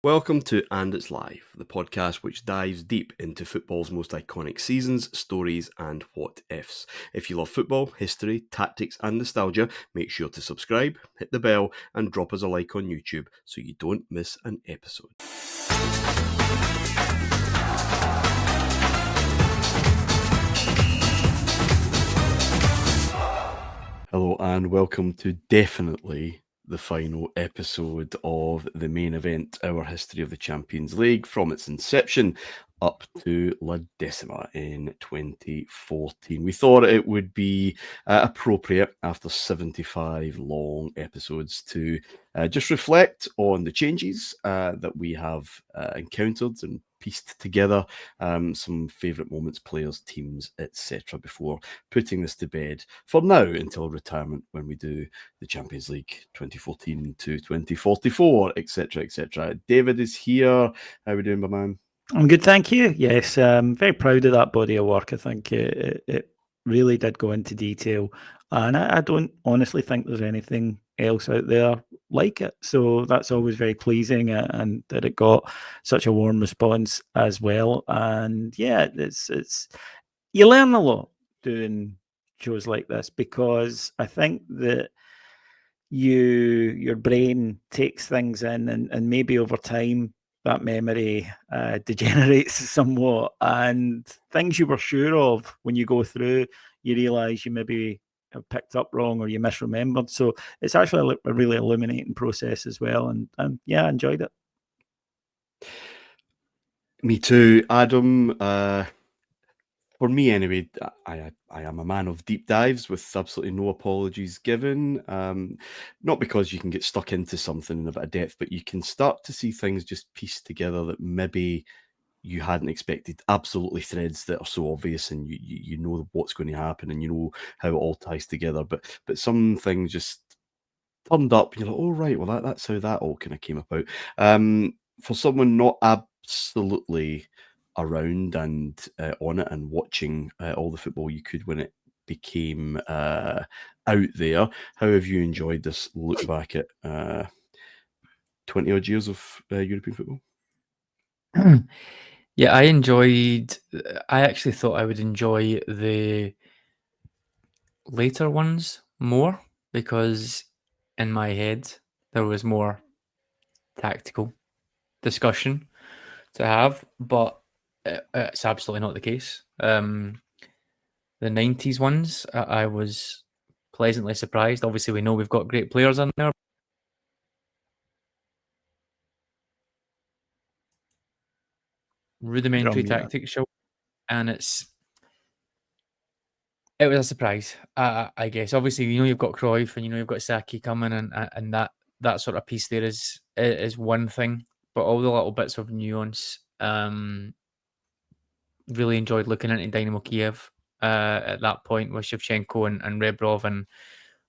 Welcome to And It's Live, the podcast which dives deep into football's most iconic seasons, stories, and what ifs. If you love football, history, tactics, and nostalgia, make sure to subscribe, hit the bell, and drop us a like on YouTube so you don't miss an episode. Hello, and welcome to definitely the final episode of the main event, our history of the Champions League from its inception up to La Décima in 2014. We thought it would be appropriate after 75 long episodes to just reflect on the changes that we have encountered and pieced together, some favourite moments, players, teams, etc. before putting this to bed for now until retirement when we do the Champions League 2014 to 2044, etc., etc. David is here. How are we doing, my man? I'm good, thank you. Yes, I'm very proud of that body of work. I think it really did go into detail, and I don't honestly think there's anything else out there like it. So that's always very pleasing, and that it got such a warm response as well. And yeah, it's you learn a lot doing shows like this, because I think that your brain takes things in, and maybe over time that memory degenerates somewhat, and things you were sure of when you go through, you realize you maybe have picked up wrong or you misremembered. So it's actually a really illuminating process as well, and yeah, I enjoyed it. Me too, Adam. For me, anyway, I am a man of deep dives with absolutely no apologies given. Not because you can get stuck into something in a bit of depth, but you can start to see things just pieced together that maybe you hadn't expected. Absolutely threads that are so obvious, and you know what's going to happen, and you know how it all ties together. But some things just turned up. You're like, oh right, well that's how that all kind of came about. For someone not absolutely around and on it and watching all the football you could when it became out there, how have you enjoyed this look back at 20 odd years of European football? Yeah, I actually thought I would enjoy the later ones more, because in my head there was more tactical discussion to have, but it's absolutely not the case. The 90s ones, I was pleasantly surprised. Obviously, we know we've got great players in there. Rudimentary tactics show, and it was a surprise, I guess. Obviously, you've got Cruyff and you've got Saki coming, and that sort of piece there is one thing, but all the little bits of nuance. Really enjoyed looking into Dynamo Kiev at that point with Shevchenko and Rebrov, and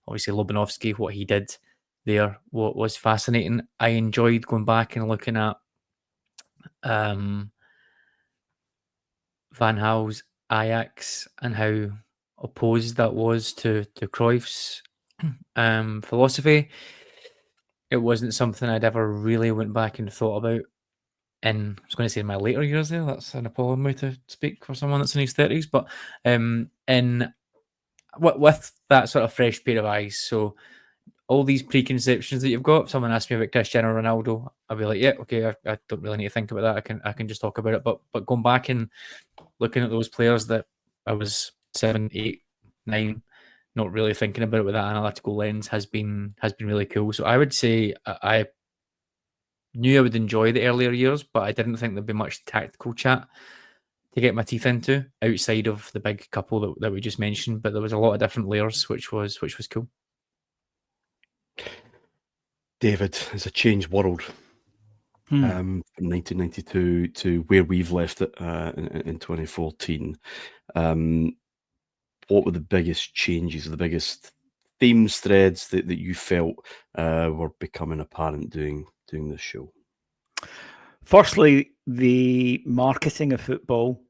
obviously Lobanovsky. What he did there was fascinating. I enjoyed going back and looking at Van Gaal's Ajax and how opposed that was to Cruyff's philosophy. It wasn't something I'd ever really went back and thought about in, I was going to say in my later years there. That's an appalling way to speak for someone that's in his 30s. But with that sort of fresh pair of eyes, so all these preconceptions that you've got, if someone asked me about Cristiano Ronaldo, I'd be like, yeah, okay, I don't really need to think about that. I can just talk about it. But going back and looking at those players that I was 7, 8, 9, not really thinking about it with that analytical lens has been really cool. So I would say I knew I would enjoy the earlier years, but I didn't think there'd be much tactical chat to get my teeth into outside of the big couple that we just mentioned. But there was a lot of different layers, which was cool. David, it's a changed world from 1992 to where we've left it in 2014. What were the biggest changes, the biggest themes, threads that you felt were becoming apparent doing this show? Firstly, the marketing of football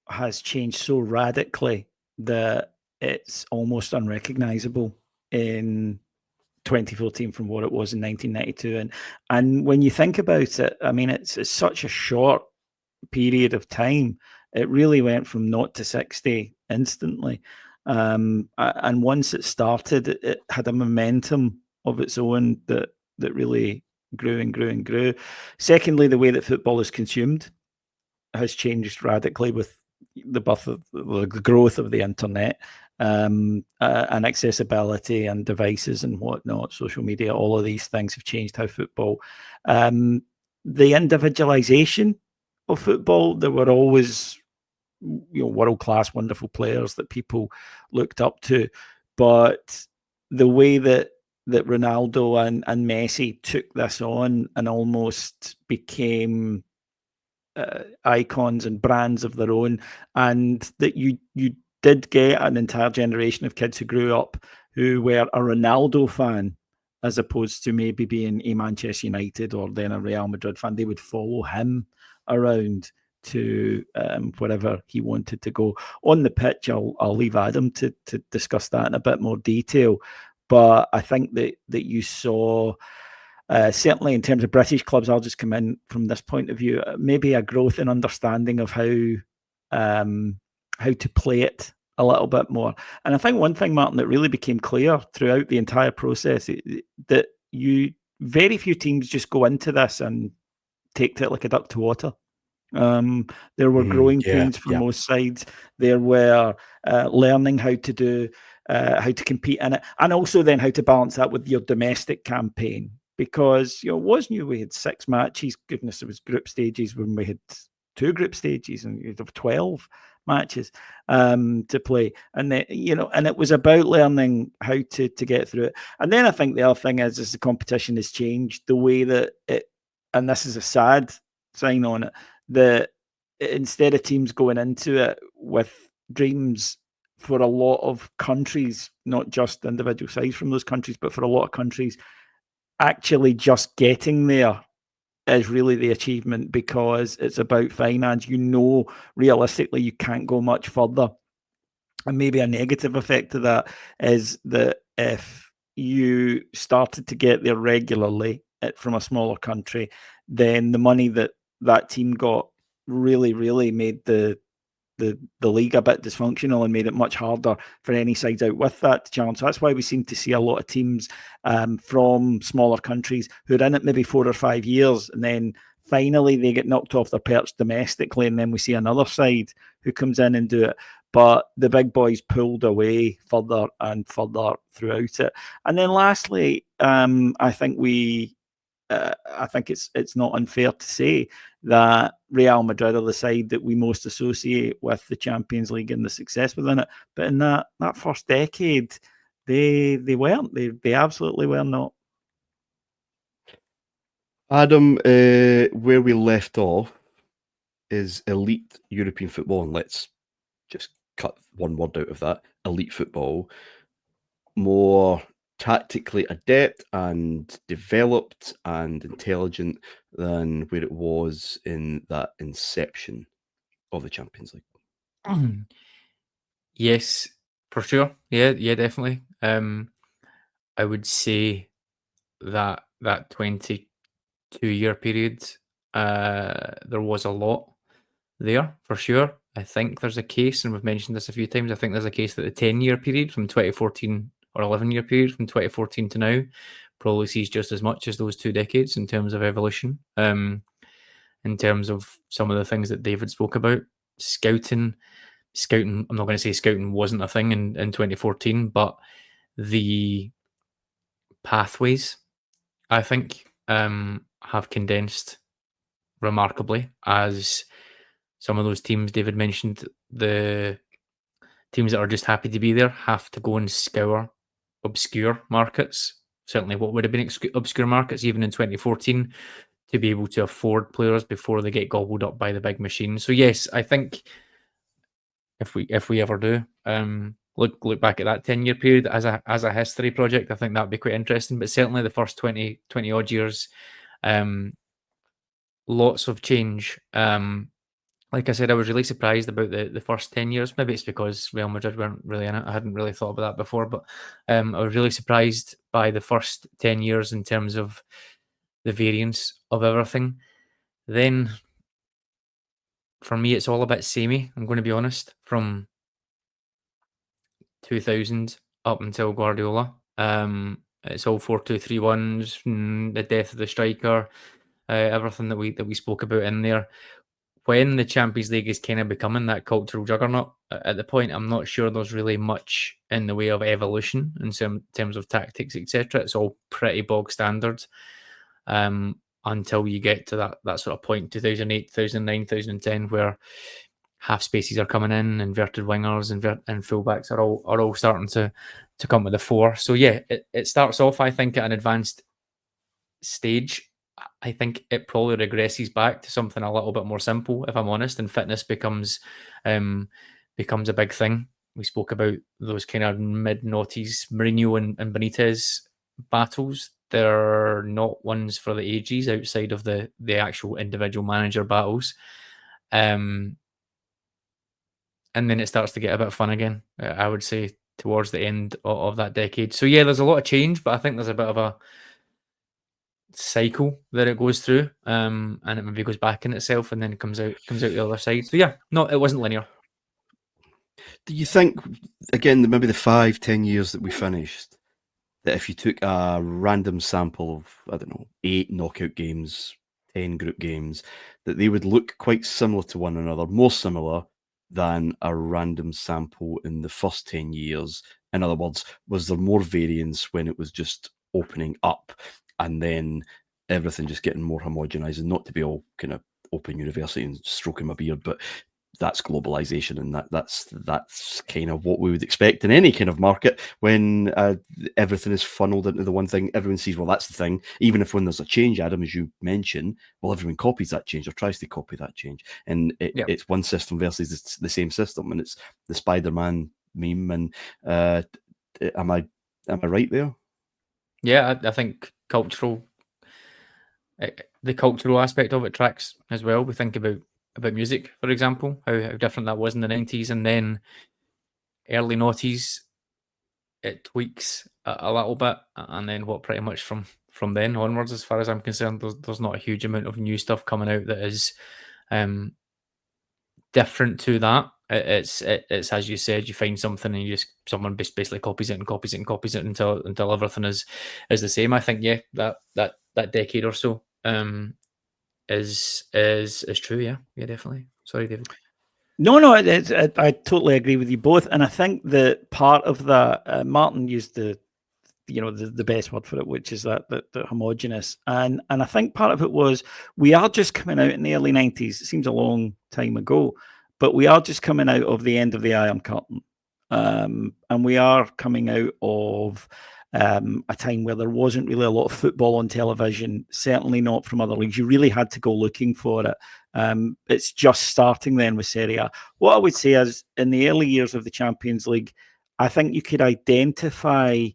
has changed so radically that it's almost unrecognizable in 2014 from what it was in 1992. And when you think about it, I mean, it's such a short period of time. It really went from 0 to 60 instantly. And once it started, it had a momentum of its own that really grew and grew and grew. Secondly, the way that football is consumed has changed radically with the birth of the growth of the internet, and accessibility and devices and whatnot, social media. All of these things have changed how football, the individualization of football. There were always, world-class, wonderful players that people looked up to, but the way that Ronaldo and Messi took this on and almost became icons and brands of their own, and that you did get an entire generation of kids who grew up who were a Ronaldo fan as opposed to maybe being a Manchester United or then a Real Madrid fan. They would follow him around to wherever he wanted to go. On the pitch, I'll leave Adam to discuss that in a bit more detail, but I think that you saw, certainly in terms of British clubs, I'll just come in from this point of view, maybe a growth in understanding of how to play it a little bit more. And I think one thing, Martyn, that really became clear throughout the entire process, that very few teams just go into this and take to it like a duck to water. There were growing pains for most sides. There were learning how to compete in it, and also then how to balance that with your domestic campaign. Because it was new, we had 6 matches. Goodness, there was group stages when we had 2 group stages, and you'd have 12 matches to play. And and it was about learning how to get through it. And then I think the other thing is the competition has changed the way that it. And this is a sad sign on it, that instead of teams going into it with dreams for a lot of countries, not just individual sides from those countries, but for a lot of countries, actually just getting there is really the achievement, because it's about finance. Realistically, you can't go much further. And maybe a negative effect of that is that if you started to get there regularly from a smaller country, then the money that team got really, really made the league a bit dysfunctional and made it much harder for any sides out with that to challenge. So that's why we seem to see a lot of teams from smaller countries who are in it maybe 4 or 5 years, and then finally they get knocked off their perch domestically, and then we see another side who comes in and do it. But the big boys pulled away further and further throughout it. And then lastly, I think it's not unfair to say that Real Madrid are the side that we most associate with the Champions League and the success within it. But in that first decade, they weren't. They absolutely were not. Adam, where we left off is elite European football, and let's just cut one word out of that: elite football. More tactically adept and developed and intelligent than where it was in that inception of the Champions League. Yes, for sure. Yeah, definitely. I would say that 22-year period, there was a lot there for sure. I think there's a case, and we've mentioned this a few times, I think there's a case that the 10-year period from 2014, or 11-year period from 2014 to now, probably sees just as much as those 2 decades in terms of evolution. In terms of some of the things that David spoke about, scouting. I'm not going to say scouting wasn't a thing in 2014, but the pathways, I think, have condensed remarkably, as some of those teams David mentioned, the teams that are just happy to be there have to go and scour obscure markets, certainly what would have been obscure markets even in 2014, to be able to afford players before they get gobbled up by the big machine. So yes, I think if we ever do look back at that 10-year period as a history project, I think that'd be quite interesting. But certainly the first 20 odd years, lots of change, like I said, I was really surprised about the first 10 years. Maybe it's because Real Madrid weren't really in it. I hadn't really thought about that before, but I was really surprised by the first 10 years in terms of the variance of everything. Then, for me, it's all a bit samey, I'm going to be honest, from 2000 up until Guardiola. It's all 4-2-3-1s, the death of the striker, everything that we spoke about in there. When the Champions League is kind of becoming that cultural juggernaut, at the point, I'm not sure there's really much in the way of evolution in terms of tactics, etc. It's all pretty bog standard until you get to that sort of point, 2008, 2009, 2010, where half spaces are coming in, inverted wingers and fullbacks are all starting to come to the fore. So yeah, it starts off, I think, at an advanced stage. I think it probably regresses back to something a little bit more simple, if I'm honest, and fitness becomes a big thing. We spoke about those kind of mid-noughties Mourinho and Benitez battles. They're not ones for the ages outside of the actual individual manager battles. And then it starts to get a bit fun again, I would say, towards the end of that decade. So yeah, there's a lot of change, but I think there's a bit of a cycle that it goes through, and it maybe goes back in itself and then comes out the other side. So yeah, no, it wasn't linear. Do you think, again, maybe the 5-10 years that we finished, that if you took a random sample of, I don't know, 8 knockout games, 10 group games, that they would look quite similar to one another, more similar than a random sample in the first 10 years? In other words, was there more variance when it was just opening up and then everything just getting more homogenized? And not to be all kind of open university and stroking my beard, but that's globalization, and that's kind of what we would expect in any kind of market when everything is funneled into the one thing. Everyone sees, well, that's the thing. Even if when there's a change, Adam, as you mentioned, well, everyone copies that change or tries to copy that change, and it's one system versus the same system, and it's the Spider-Man meme. And am I right there? Yeah, I think the cultural aspect of it tracks as well. We think about music, for example, how different that was in the 90s, and then early noughties, it tweaks a little bit, and then what pretty much from then onwards, as far as I'm concerned, there's not a huge amount of new stuff coming out that is different to that. It's as you said, you find something and someone basically copies it and copies it and copies it until everything is the same. I think that decade or so is true. Yeah, definitely. Sorry, David. No, I totally agree with you both, and I think that part of that, Martyn used the best word for it, which is that homogenous, and I think part of it was we are just coming out in the early 90s. It seems a long time ago, but we are just coming out of the end of the Iron Curtain, and we are coming out of a time where there wasn't really a lot of football on television, certainly not from other leagues. You really had to go looking for it. It's just starting then with Serie A. What I would say is, in the early years of the Champions League, I think you could identify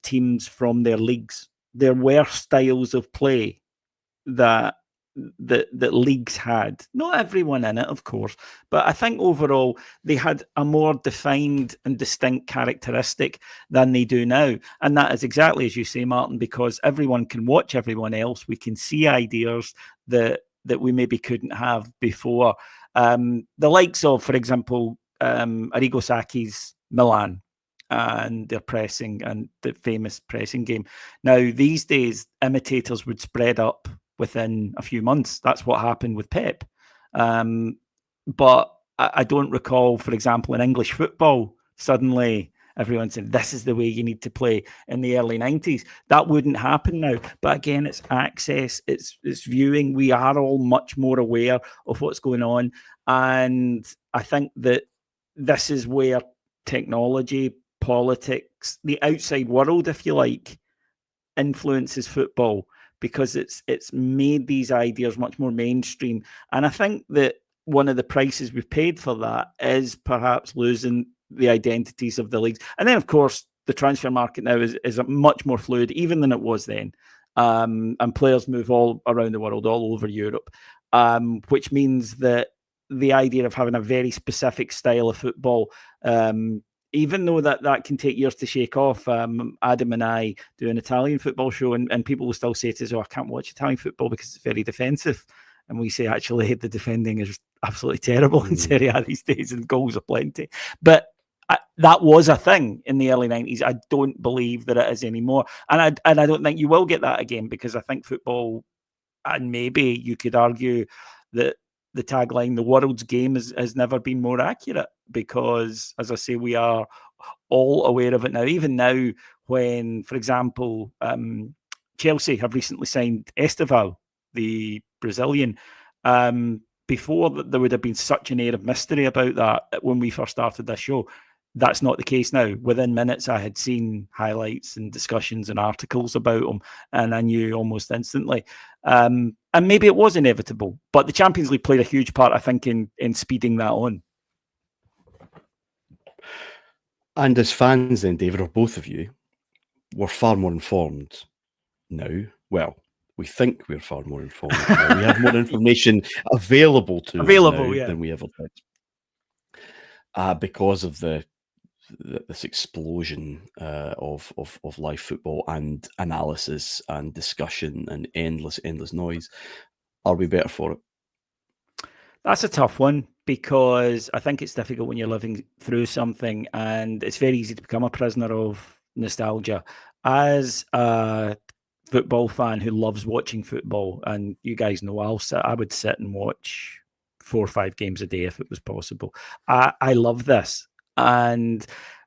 teams from their leagues. There were styles of play that leagues had. Not everyone in it, of course, but I think overall they had a more defined and distinct characteristic than they do now. And that is exactly as you say, Martyn, because everyone can watch everyone else. We can see ideas that we maybe couldn't have before. The likes of, for example, Arrigo Sacchi's Milan and their pressing and the famous pressing game. Now, these days, imitators would spread up within a few months. That's what happened with Pep. But I don't recall, for example, in English football, suddenly everyone said, this is the way you need to play in the early 90s. That wouldn't happen now. But again, it's access, it's viewing. We are all much more aware of what's going on. And I think that this is where technology, politics, the outside world, if you like, influences football, because it's made these ideas much more mainstream. And I think that one of the prices we've paid for that is perhaps losing the identities of the leagues. And then, of course, the transfer market now is much more fluid even than it was then. And players move all around the world, all over Europe, which means that the idea of having a very specific style of football. Even though that can take years to shake off. Adam and I do an Italian football show, and people will still say to us, "Oh, I can't watch Italian football because it's very defensive." And we say, actually, the defending is absolutely terrible in Serie A these days, and goals are plenty. But that was a thing in the early 90s. I don't believe that it is anymore. And I don't think you will get that again, because I think football, and maybe you could argue that the tagline, the world's game, has never been more accurate, because, as I say, we are all aware of it now. Even now, when, for example, Chelsea have recently signed Esteval, the Brazilian. Before, there would have been such an air of mystery about that when we first started this show. That's not the case now. Within minutes, I had seen highlights and discussions and articles about him, and I knew almost instantly. And maybe it was inevitable, but the Champions League played a huge part, I think, in speeding that on. And as fans then, David, or both of you, we're far more informed now. Well, we think we're far more informed now. We have more information available to us now than we ever did. Because of this explosion of live football and analysis and discussion and endless noise. Are we better for it? That's a tough one, because I think it's difficult when you're living through something, and it's very easy to become a prisoner of nostalgia. As a football fan who loves watching football, and you guys know, I would sit and watch 4 or 5 games a day if it was possible. I love this. And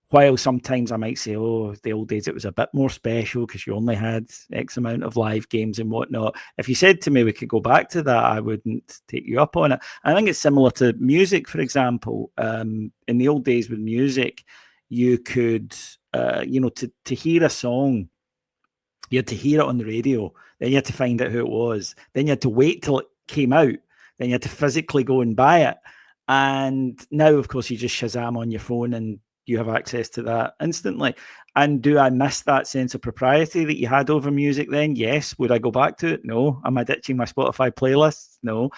while sometimes I might say, oh, the old days, it was a bit more special because you only had X amount of live games and whatnot. If you said to me we could go back to that, I wouldn't take you up on it. I think it's similar to music, for example. In the old days with music, you could, to hear a song, you had to hear it on the radio. Then you had to find out who it was. Then you had to wait till it came out. Then you had to physically go and buy it. And now, of course, you just Shazam on your phone and you have access to that instantly. And do I miss that sense of propriety that you had over music then? Yes. Would I go back to it? No. Am I ditching my Spotify playlists? No.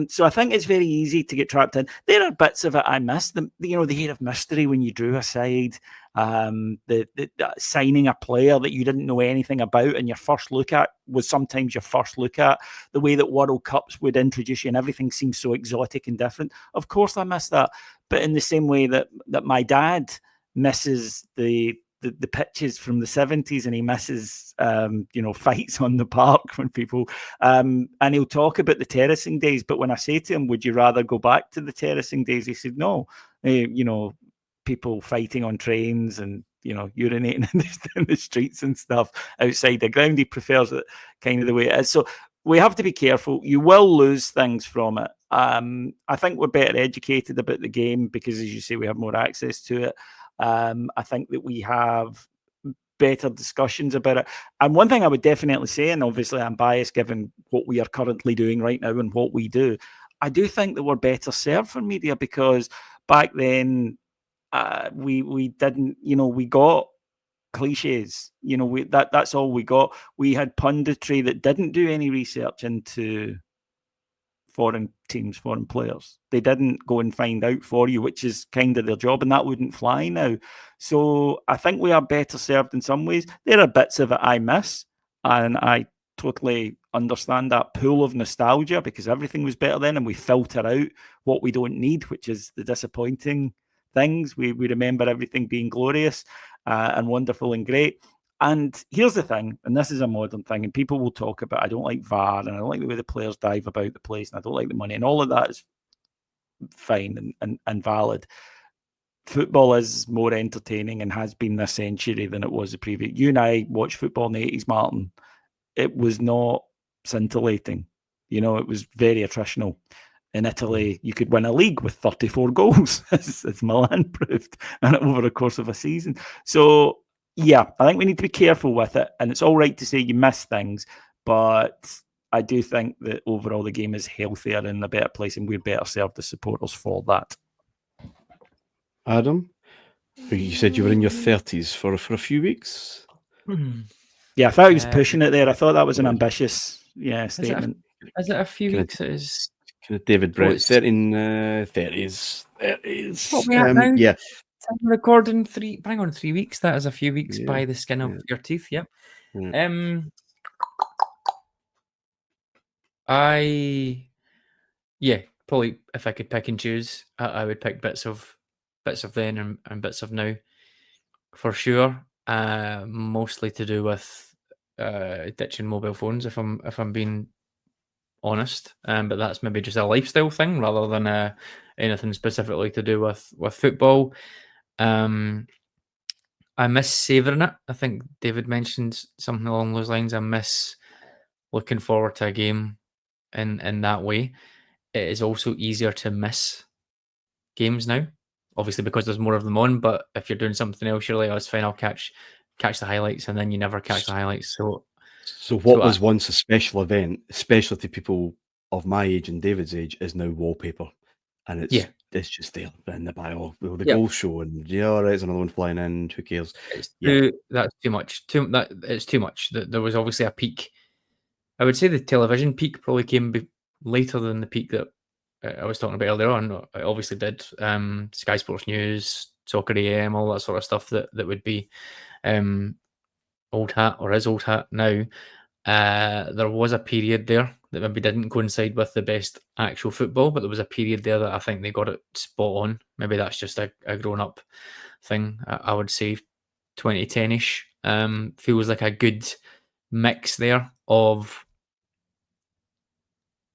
So I think it's very easy to get trapped in. There are bits of it I miss. The air of mystery when you drew aside, the signing a player that you didn't know anything about, and your first look at was sometimes your first look at. The way that World Cups would introduce you and everything seems so exotic and different. Of course I miss that. But in the same way that my dad misses the pitches from the 70s, and he misses fights on the park when people and he'll talk about the terracing days, but when I say to him, would you rather go back to the terracing days, he said no. People fighting on trains and urinating in the streets and stuff outside the ground. He prefers it kind of the way it is. So we have to be careful. You will lose things from it. I think we're better educated about the game because, as you say, we have more access to it. I think that we have better discussions about it. And one thing I would definitely say, and obviously I'm biased given what we are currently doing right now and what we do, I do think that we're better served for media, because back then we didn't, we got cliches, that's all we got. We had punditry that didn't do any research into foreign teams, foreign players. They didn't go and find out for you, which is kind of their job, and that wouldn't fly now. So I think we are better served in some ways. There are bits of it I miss, and I totally understand that pool of nostalgia, because everything was better then, and we filter out what we don't need, which is the disappointing things. We remember everything being glorious and wonderful and great. And here's the thing, and this is a modern thing, and people will talk about, I don't like VAR, and I don't like the way the players dive about the place, and I don't like the money, and all of that is fine and valid. Football is more entertaining and has been this century than it was the previous. You and I watched football in the 80s, Martyn. It was not scintillating. It was very attritional. In Italy, you could win a league with 34 goals, as Milan proved, and over the course of a season. So, yeah, I think we need to be careful with it, and it's all right to say you miss things, but I do think that overall the game is healthier and in a better place, and we're better served as supporters for that. Adam, you said you were in your 30s for a few weeks? Yeah, I thought he was pushing it there. I thought that was an ambitious statement. Is it a few weeks? It is Kind of David Brent, What's 30s. what we at now? Yeah. I'm recording 3 weeks. That is a few weeks Yeah, by the skin of yeah. your teeth. Yep. Yeah. Probably if I could pick and choose, I would pick bits of then and bits of now for sure. Mostly to do with ditching mobile phones, if I'm being honest. But that's maybe just a lifestyle thing rather than anything specifically to do with football. I miss savouring it. I think David mentioned something along those lines. I miss looking forward to a game in that way. It is also easier to miss games now, obviously because there's more of them on. But if you're doing something else, you're like, "Oh, it's fine. I'll catch the highlights," and then you never catch the highlights. So what was I, once a special event, especially to people of my age and David's age, is now wallpaper, and it's just there in the bio, the goal show, and all right, there's another one flying in. Who cares? That's too much. It's too much. There was obviously a peak. I would say the television peak probably came later than the peak that I was talking about earlier on. It obviously did. Sky Sports News, Soccer AM, all that sort of stuff that would be old hat or is old hat now. There was a period there that maybe didn't coincide with the best actual football, but there was a period there that I think they got it spot on. Maybe that's just a grown-up thing. I would say 2010-ish feels like a good mix there of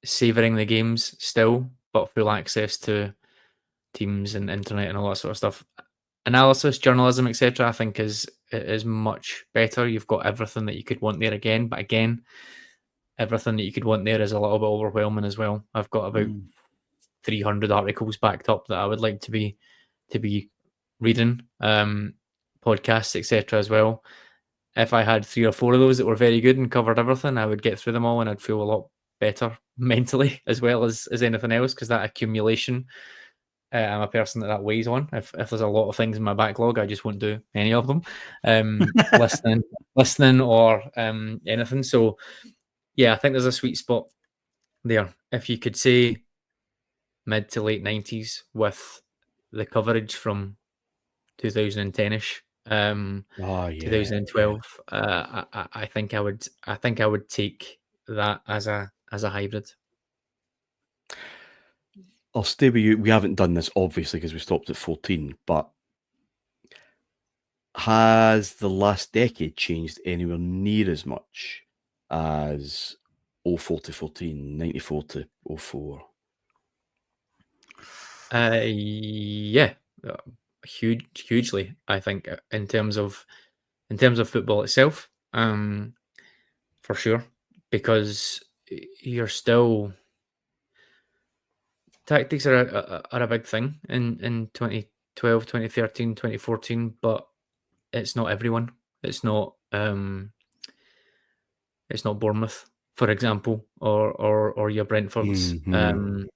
savouring the games still, but full access to teams and internet and all that sort of stuff. Analysis, journalism, etc. I think is much better. You've got everything that you could want there again, but again, everything that you could want there is a little bit overwhelming as well. I've got about 300 articles backed up that I would like to be reading, podcasts, etc. as well. If I had 3 or 4 of those that were very good and covered everything, I would get through them all and I'd feel a lot better mentally as well as anything else, because that accumulation, I'm a person that weighs on. If there's a lot of things in my backlog, I just won't do any of them, listening or anything. So yeah, I think there's a sweet spot there. If you could say mid to late 90s with the coverage from 2010-ish, 2012, I think I would take that as a hybrid. I'll stay with you. We haven't done this obviously because we stopped at 14, but has the last decade changed anywhere near as much as 04 to 14, 94 to 04? Yeah, hugely. I think in terms of football itself, for sure, because you're still tactics are a big thing in 2012, 2013, 2014, but it's not everyone. It's not Bournemouth, for example, or your Brentfords.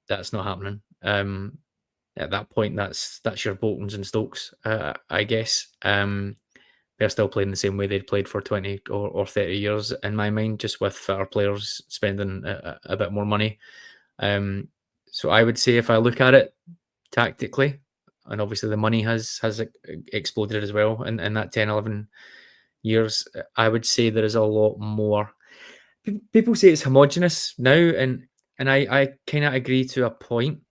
That's not happening. At that point, that's your Boltons and Stokes, I guess. They're still playing the same way they'd played for 20 or 30 years, in my mind, just with our players spending a bit more money. So I would say if I look at it tactically, and obviously the money has exploded as well in that 10, 11 years, I would say there is a lot more. People say it's homogenous now, and I kind of agree to a point.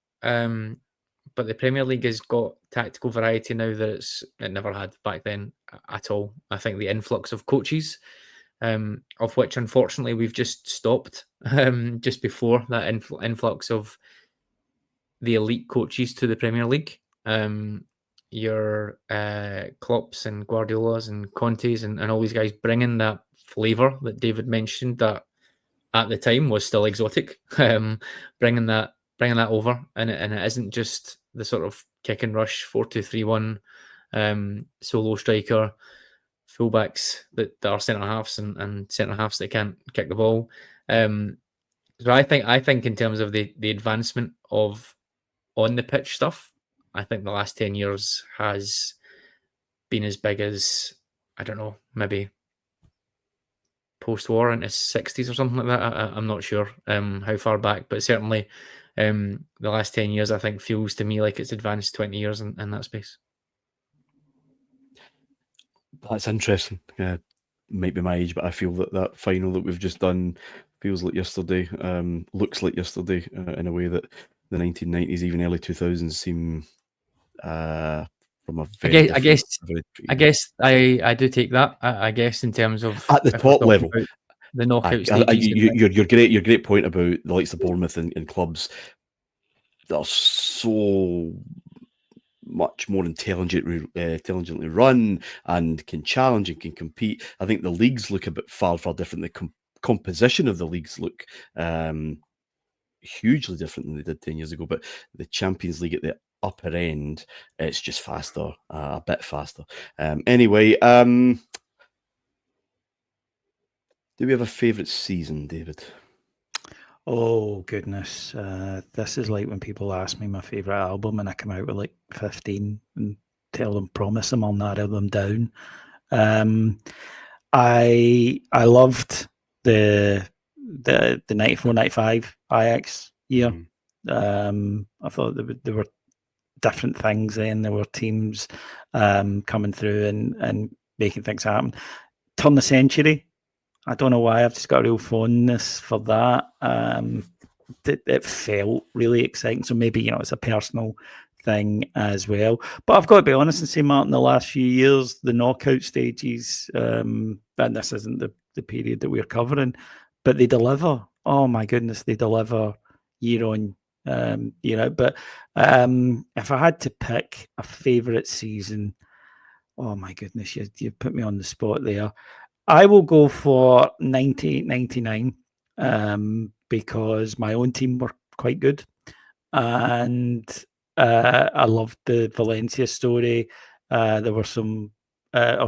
But the Premier League has got tactical variety now that it never had back then at all. I think the influx of coaches, of which unfortunately we've just stopped just before that influx of the elite coaches to the Premier League. Your Klopps and Guardiolas and Contes and all these guys bringing that flavour that David mentioned that at the time was still exotic, bringing that over, and it isn't just the sort of kick and rush 4-2-3-1 solo striker fullbacks that are centre halves and centre halves that can't kick the ball. So I think in terms of the advancement of on the pitch stuff, I think the last 10 years has been as big as, I don't know, maybe post-war into 60s or something like that. I'm not sure how far back, but certainly the last 10 years, I think, feels to me like it's advanced 20 years in that space. That's interesting. Might be my age, but I feel that final that we've just done feels like yesterday, looks like yesterday in a way that the 1990s, even early 2000s seem from a very I guess very, I do take that. I guess in terms of at the if we're top talking level. about the knockout stages. Your great point about the likes of Bournemouth and clubs that are so much more intelligently run and can challenge and can compete. I think the leagues look a bit far different. The composition of the leagues look hugely different than they did 10 years ago. But the Champions League at the upper end, it's just faster, a bit faster. Anyway, do we have a favourite season, David? Oh, goodness. This is like when people ask me my favourite album and I come out with like 15 and promise them I'll narrow them down. I loved the 94-95 Ajax year. I thought there were different things then. There were teams coming through and making things happen. Turn the century. I don't know why, I've just got a real fondness for that. It felt really exciting. So maybe, it's a personal thing as well. But I've got to be honest and say, Martyn, the last few years, the knockout stages, and this isn't the period that we're covering, but they deliver. Oh my goodness, they deliver year on year out. But if I had to pick a favourite season, oh my goodness, you put me on the spot there. I will go for 98-99 because my own team were quite good. And I loved the Valencia story. There were some, that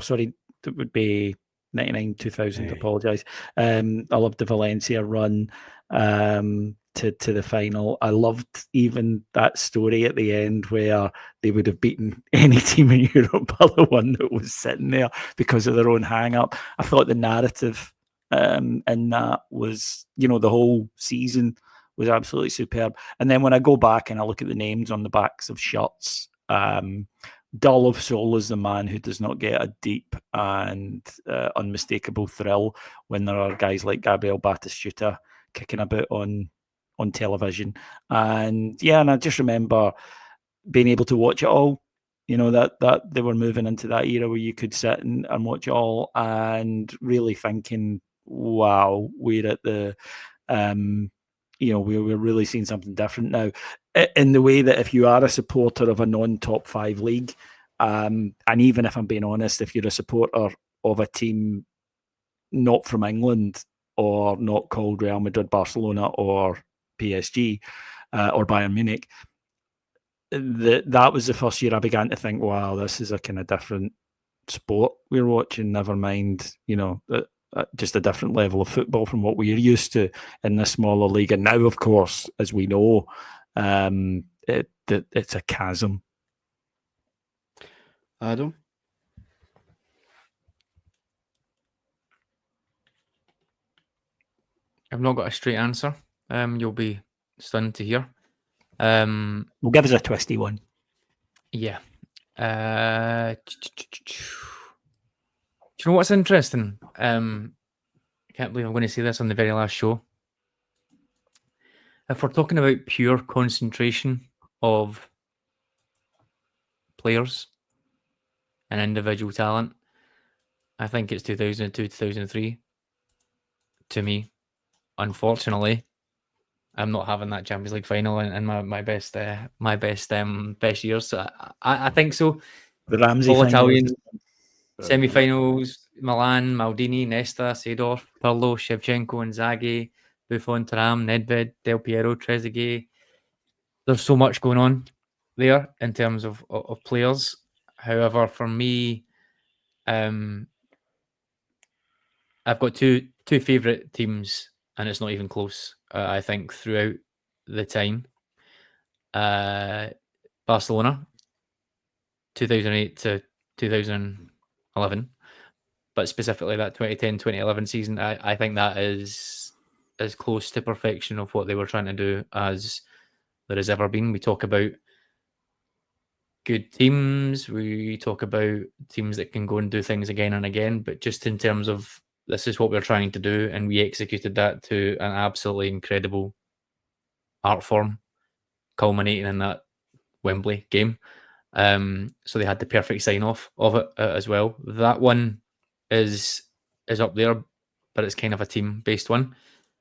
would be 99-2000, apologise. I loved the Valencia run to the final. I loved even that story at the end where they would have beaten any team in Europe but the one that was sitting there because of their own hang-up. I thought the narrative in that was, the whole season was absolutely superb. And then when I go back and I look at the names on the backs of shirts, dull of soul is the man who does not get a deep and unmistakable thrill when there are guys like Gabriel Batistuta kicking about on television. And I just remember being able to watch it all. That they were moving into that era where you could sit and watch it all, and really thinking, wow, we're at the we're really seeing something different now, in the way that if you are a supporter of a non-top 5 league, and even if I'm being honest, if you're a supporter of a team not from England or not called Real Madrid, Barcelona or PSG or Bayern Munich, that was the first year I began to think, wow, this is a kind of different sport we're watching, never mind, just a different level of football from what we're used to in this smaller league. And now, of course, as we know, it's a chasm. Adam? I've not got a straight answer. You'll be stunned to hear. We'll give us a twisty one. Yeah. Do you know what's interesting? I can't believe I'm going to say this on the very last show. If we're talking about pure concentration of players and individual talent, I think it's 2002, 2003. To me, unfortunately, I'm not having that Champions League final in my best years. So I think so. The Ramsey all Italian finals. semi-finals: Milan, Maldini, Nesta, Seedorf, Pirlo, Shevchenko, Inzaghi, Buffon, Thuram, Nedved, Del Piero, Trezeguet. There's so much going on there in terms of players. However, for me, I've got two favourite teams, and it's not even close. I think throughout the time, Barcelona, 2008 to 2011, but specifically that 2010-2011 season, I think that is as close to perfection of what they were trying to do as there has ever been. We talk about good teams, we talk about teams that can go and do things again and again, but just in terms of this is what we're trying to do, and we executed that to an absolutely incredible art form, culminating in that Wembley game. So they had the perfect sign off of it as well. That one is up there, but it's kind of a team based one.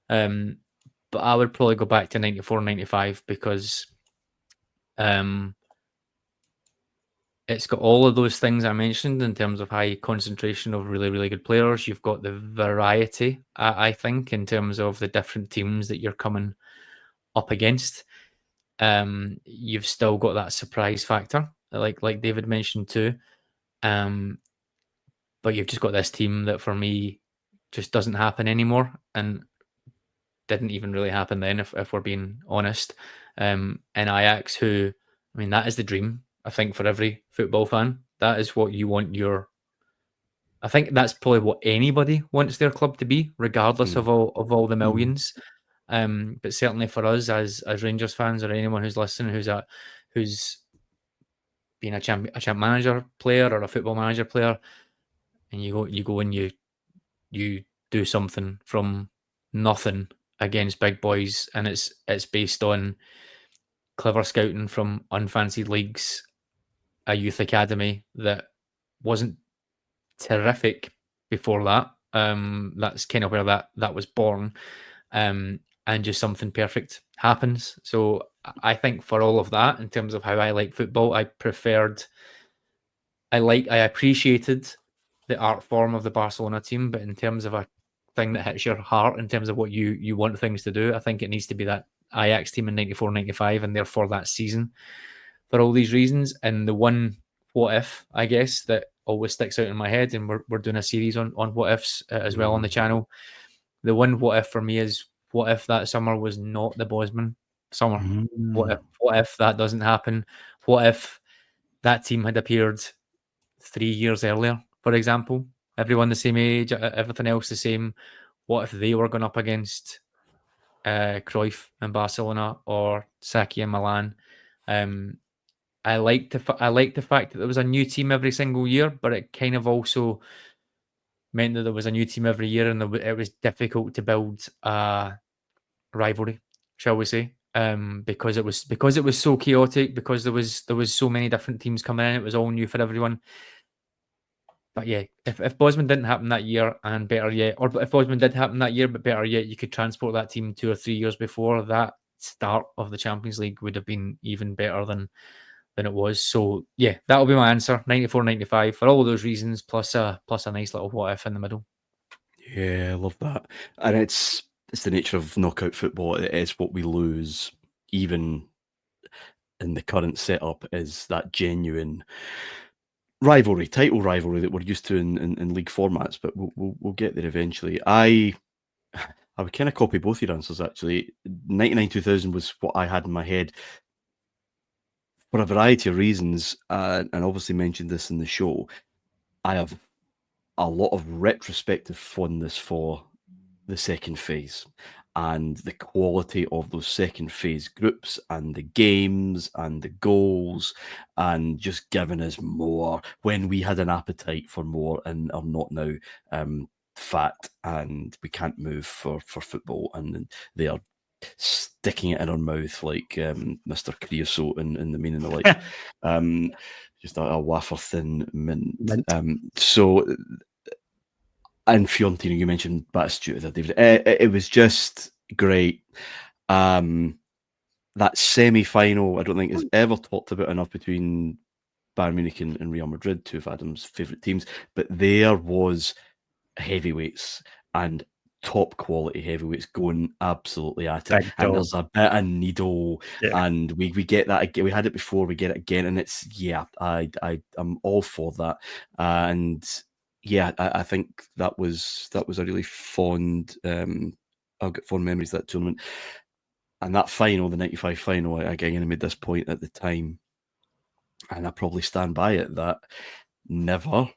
But I would probably go back to 94-95 because it's got all of those things I mentioned in terms of high concentration of really, really good players. You've got the variety, I think, in terms of the different teams that you're coming up against. You've still got that surprise factor, like David mentioned too. But you've just got this team that for me just doesn't happen anymore, and didn't even really happen then, if we're being honest. And Ajax, who, I mean, that is the dream, I think, for every football fan. That is what you want I think that's probably what anybody wants their club to be, regardless of all the millions. But certainly for us as Rangers fans, or anyone who's listening who's been a champ manager player or a football manager player, and you go and you do something from nothing against big boys, and it's based on clever scouting from unfancied leagues, a youth academy that wasn't terrific before that. That's kind of where that was born, and just something perfect happens. So I think for all of that, in terms of how I like football, I appreciated the art form of the Barcelona team, but in terms of a thing that hits your heart, in terms of what you want things to do, I think it needs to be that Ajax team in 94-95, and therefore that season, for all these reasons. And the one what if, I guess, that always sticks out in my head, and we're doing a series on what ifs as well on the channel. The one what if for me is, what if that summer was not the Bosman summer? What if that doesn't happen? What if that team had appeared 3 years earlier, for example? Everyone the same age, everything else the same. What if they were going up against Cruyff in Barcelona or Saki in Milan? I like the fact that there was a new team every single year, but it kind of also meant that there was a new team every year, and it was difficult to build a rivalry, shall we say? Because it was so chaotic, because there was so many different teams coming in, it was all new for everyone. But yeah, if Bosman didn't happen that year, and better yet, or if Bosman did happen that year, but better yet, you could transport that team 2 or 3 years before, that start of the Champions League would have been even better than it was. So yeah, that'll be my answer. 94-95 for all of those reasons, plus a nice little what if in the middle. Yeah, I love that. And it's the nature of knockout football. It is what we lose, even in the current setup, is that genuine rivalry, title rivalry that we're used to in league formats. But we'll get there eventually. I would kind of copy both your answers, actually. 99-2000 was what I had in my head for a variety of reasons, and obviously mentioned this in the show. I have a lot of retrospective fondness for the second phase and the quality of those second phase groups and the games and the goals, and just giving us more when we had an appetite for more and are not now fat and we can't move for football, and they are sticking it in our mouth like Mr. Creosote in The Meaning of Life. Just a wafer thin mint. So, and Fiorentino, you mentioned Batistuta there, David. It was just great. That semi-final, I don't think is ever talked about enough, between Bayern Munich and Real Madrid, two of Adam's favourite teams. But there was heavyweights, and top quality heavyweights going absolutely at it. And there's a bit of needle, and we get that again. We had it before, we get it again, and it's I'm all for that. And yeah, I think that was a really fond. I've got fond memories of that tournament, and that final, the '95 final. Again, I made this point at the time, and I probably stand by it, that never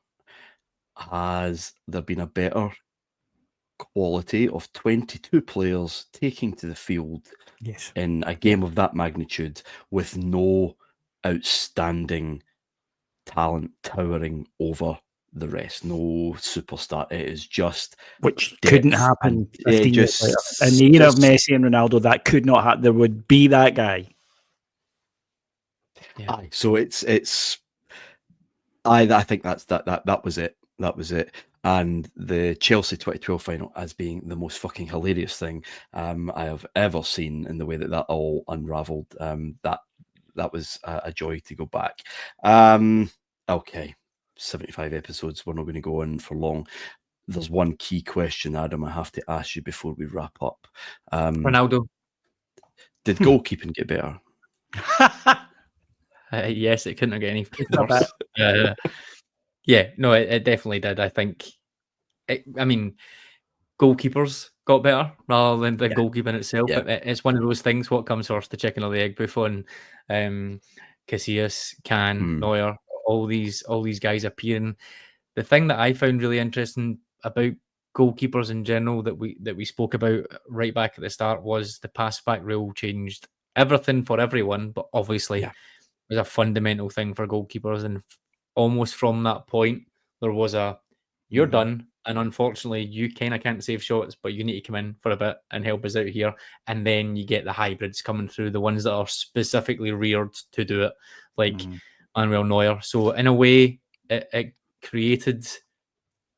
has there been a better quality of 22 players taking to the field Yes. in a game of that magnitude with no outstanding talent towering over the rest? No superstar. It is just Which depth couldn't happen and 15 years later. In the era of Messi and Ronaldo, that could not happen. There would be that guy. Yeah. Aye, so it's I think that was it. That was it. And the Chelsea 2012 final as being the most fucking hilarious thing I have ever seen in the way that all unravelled. That was a joy to go back. Okay, 75 episodes. We're not going to go on for long. There's one key question, Adam, I have to ask you before we wrap up. Ronaldo. Did goalkeeping get better? Yes, it couldn't have got any Not bad. worse. Yeah, no, it definitely did. I think, I mean, goalkeepers got better rather than the goalkeeping itself. Yeah. It's one of those things, what comes first, the chicken or the egg? Buffon, Casillas, Can, Neuer, all these guys appearing. The thing that I found really interesting about goalkeepers in general that we spoke about right back at the start was the pass back rule changed everything for everyone, but obviously it was a fundamental thing for goalkeepers. And almost from that point, there was you're done. And unfortunately, you kind of can't save shots, but you need to come in for a bit and help us out here. And then you get the hybrids coming through, the ones that are specifically reared to do it, like Manuel Neuer. So in a way, it created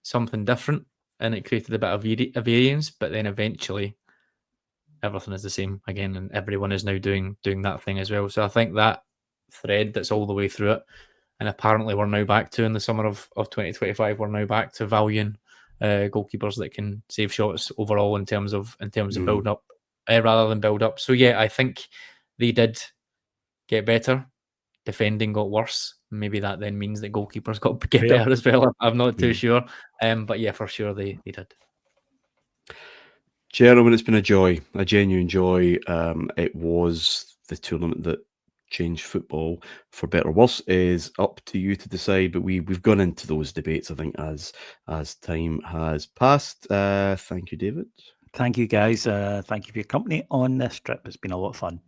something different and it created a bit of a variance. But then eventually, everything is the same again, and everyone is now doing that thing as well. So I think that thread that's all the way through it, and apparently we're now back to in the summer of 2025, we're now back to valuing goalkeepers that can save shots overall in terms of build up rather than build up. So yeah, I think they did get better. Defending got worse. Maybe that then means that goalkeepers got get better as well. I'm not too sure. But yeah, for sure they did. Gentlemen, it's been a joy, a genuine joy. It was the tournament that changed football, for better or worse, is up to you to decide. But we've gone into those debates, I think, as time has passed. Thank you, David. Thank you, guys. Thank you for your company on this trip. It's been a lot of fun.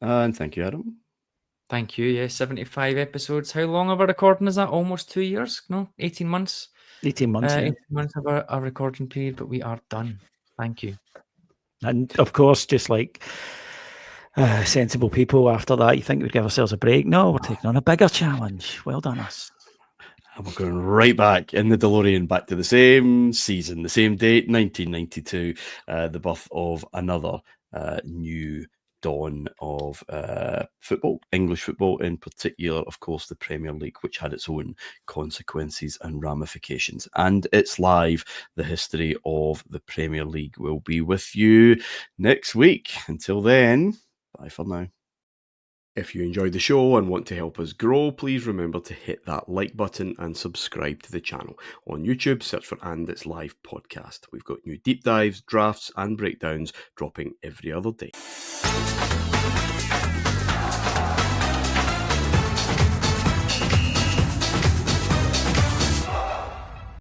And thank you, Adam. Thank you. Yeah, 75 episodes. How long of a recording is that? Almost 2 years? No, 18 months. 18 months. 18 months of a recording period, but we are done. Thank you. And of course, just like sensible people, after that, you think we'd give ourselves a break? No, we're taking on a bigger challenge. Well done, us. And we're going right back in the DeLorean, back to the same season, the same date, 1992, the birth of another new dawn of football, English football in particular, of course, the Premier League, which had its own consequences and ramifications. And it's live. The history of the Premier League will be with you next week. Until then, bye for now. If you enjoyed the show and want to help us grow, please remember to hit that like button and subscribe to the channel. On YouTube, search for And It's Live Podcast. We've got new deep dives, drafts, and breakdowns dropping every other day.